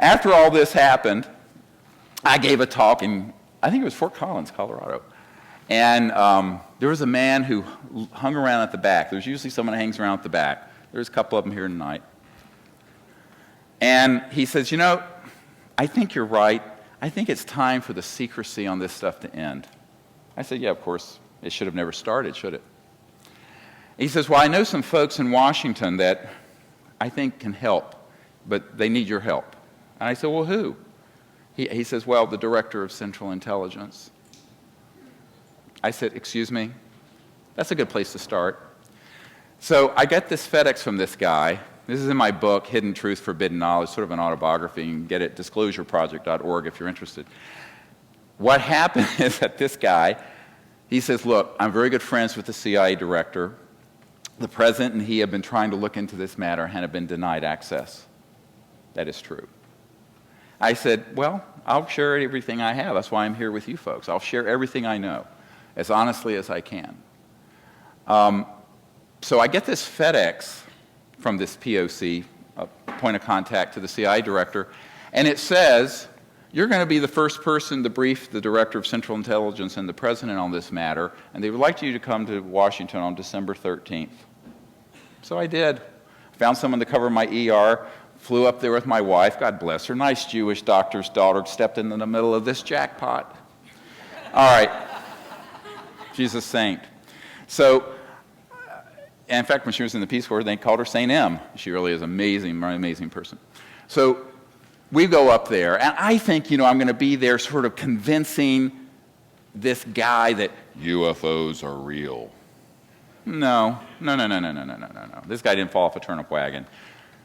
after all this happened, I gave a talk in, I think it was Fort Collins, Colorado. And there was a man who hung around at the back. There's usually someone who hangs around at the back. There's a couple of them here tonight. And he says, you know, I think you're right. I think it's time for the secrecy on this stuff to end. I said, yeah, of course. It should have never started, should it? He says, well, I know some folks in Washington that I think can help, but they need your help. And I said, well, who? He says, well, the director of Central Intelligence. I said, excuse me? That's a good place to start. So I get this FedEx from this guy. This is in my book, Hidden Truth, Forbidden Knowledge, sort of an autobiography. You can get it at disclosureproject.org if you're interested. What happened is that this guy, he says, look, I'm very good friends with the CIA director. The president and he have been trying to look into this matter and have been denied access. That is true. I said, well, I'll share everything I have. That's why I'm here with you folks. I'll share everything I know as honestly as I can. So I get this FedEx from this POC, a point of contact to the CIA director, and it says, you're going to be the first person to brief the director of Central Intelligence and the president on this matter, and they would like you to come to Washington on December 13th. So I did. Found someone to cover my ER, flew up there with my wife, God bless her, nice Jewish doctor's daughter, stepped in the middle of this jackpot. All right. She's a saint. So, in fact, when she was in the Peace Corps, they called her Saint M. She really is amazing, very amazing person. So we go up there, and I think, I'm going to be there sort of convincing this guy that UFOs are real. No. This guy didn't fall off a turnip wagon.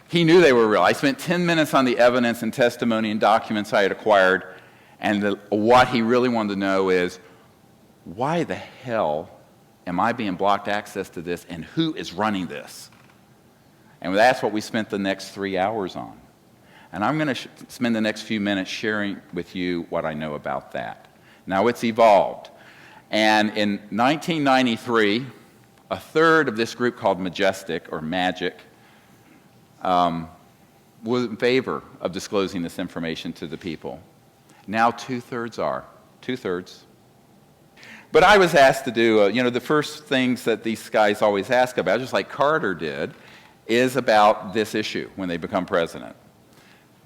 He knew they were real. I spent 10 minutes on the evidence and testimony and documents I had acquired, and what he really wanted to know is, why the hell am I being blocked access to this, and who is running this? And that's what we spent the next 3 hours on. And I'm going to spend the next few minutes sharing with you what I know about that. Now, it's evolved. And in 1993, a third of this group called Majestic, or Magic, was in favor of disclosing this information to the people. Now 2/3 are. 2/3. But I was asked to do, the first things that these guys always ask about, just like Carter did, is about this issue when they become president.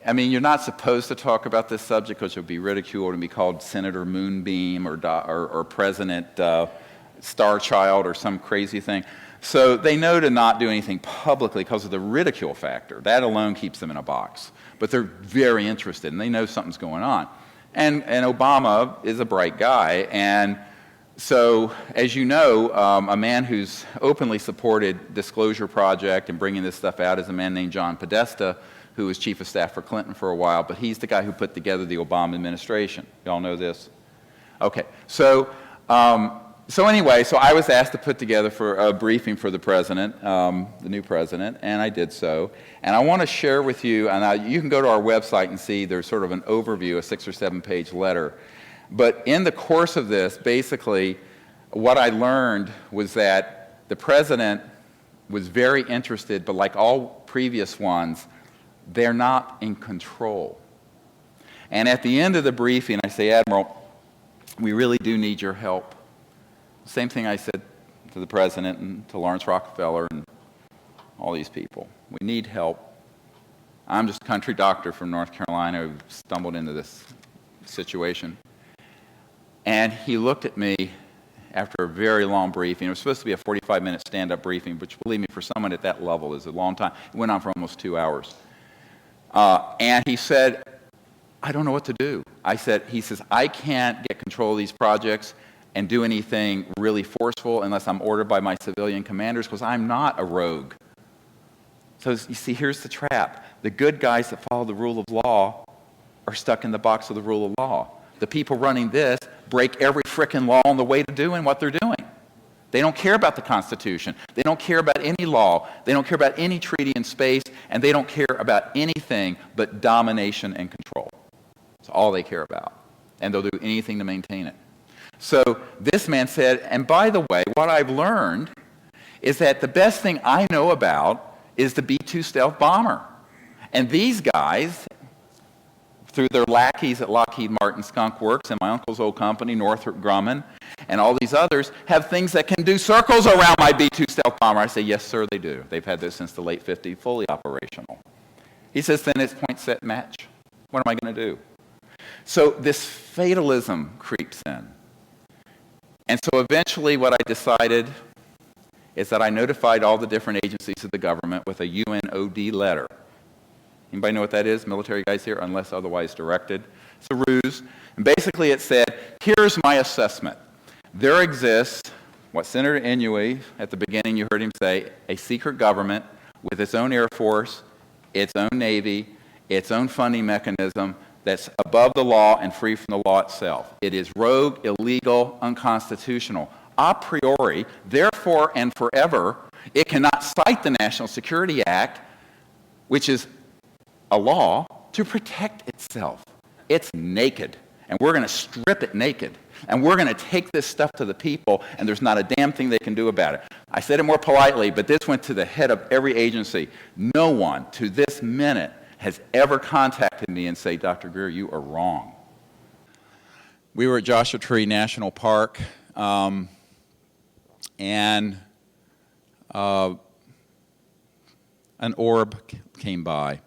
I mean, you're not supposed to talk about this subject because you'll be ridiculed and be called Senator Moonbeam or President Starchild or some crazy thing. So they know to not do anything publicly because of the ridicule factor. That alone keeps them in a box. But they're very interested, and they know something's going on. And Obama is a bright guy, and so, as you know, a man who's openly supported Disclosure Project and bringing this stuff out is a man named John Podesta, who was chief of staff for Clinton for a while, but he's the guy who put together the Obama administration. Y'all know this? Okay, so anyway, I was asked to put together for a briefing for the president, the new president, and I did so. And I want to share with you, and you can go to our website and see there's sort of an overview, a 6 or 7 page letter. But in the course of this, basically, what I learned was that the president was very interested, but like all previous ones, they're not in control. And at the end of the briefing, I say, Admiral, we really do need your help. Same thing I said to the president and to Lawrence Rockefeller and all these people. We need help. I'm just a country doctor from North Carolina who stumbled into this situation. And he looked at me after a very long briefing. It was supposed to be a 45-minute stand-up briefing, which, believe me, for someone at that level is a long time. It went on for almost 2 hours. And he said, I don't know what to do. He says, I can't get control of these projects and do anything really forceful unless I'm ordered by my civilian commanders, because I'm not a rogue. So you see, here's the trap. The good guys that follow the rule of law are stuck in the box of the rule of law. The people running this break every frickin' law on the way to doing what they're doing. They don't care about the Constitution. They don't care about any law. They don't care about any treaty in space, and they don't care about anything but domination and control. That's all they care about. And they'll do anything to maintain it. So this man said, and by the way, what I've learned is that the best thing I know about is the B-2 stealth bomber. And these guys through their lackeys at Lockheed Martin Skunk Works and my uncle's old company, Northrop Grumman, and all these others, have things that can do circles around my B-2 stealth bomber. I say, yes, sir, they do. They've had those since the late 50s, fully operational. He says, then it's point, set, match. What am I going to do? So this fatalism creeps in. And so eventually what I decided is that I notified all the different agencies of the government with a UNOD letter. Anybody know what that is? Military guys here, unless otherwise directed. It's a ruse. And basically it said, here's my assessment. There exists, what Senator Inouye, at the beginning you heard him say, a secret government with its own Air Force, its own Navy, its own funding mechanism that's above the law and free from the law itself. It is rogue, illegal, unconstitutional. A priori, therefore and forever, it cannot cite the National Security Act, which is a law, to protect itself. It's naked, and we're going to strip it naked. And we're going to take this stuff to the people, and there's not a damn thing they can do about it. I said it more politely, but this went to the head of every agency. No one, to this minute, has ever contacted me and say, Dr. Greer, you are wrong. We were at Joshua Tree National Park, and an orb came by.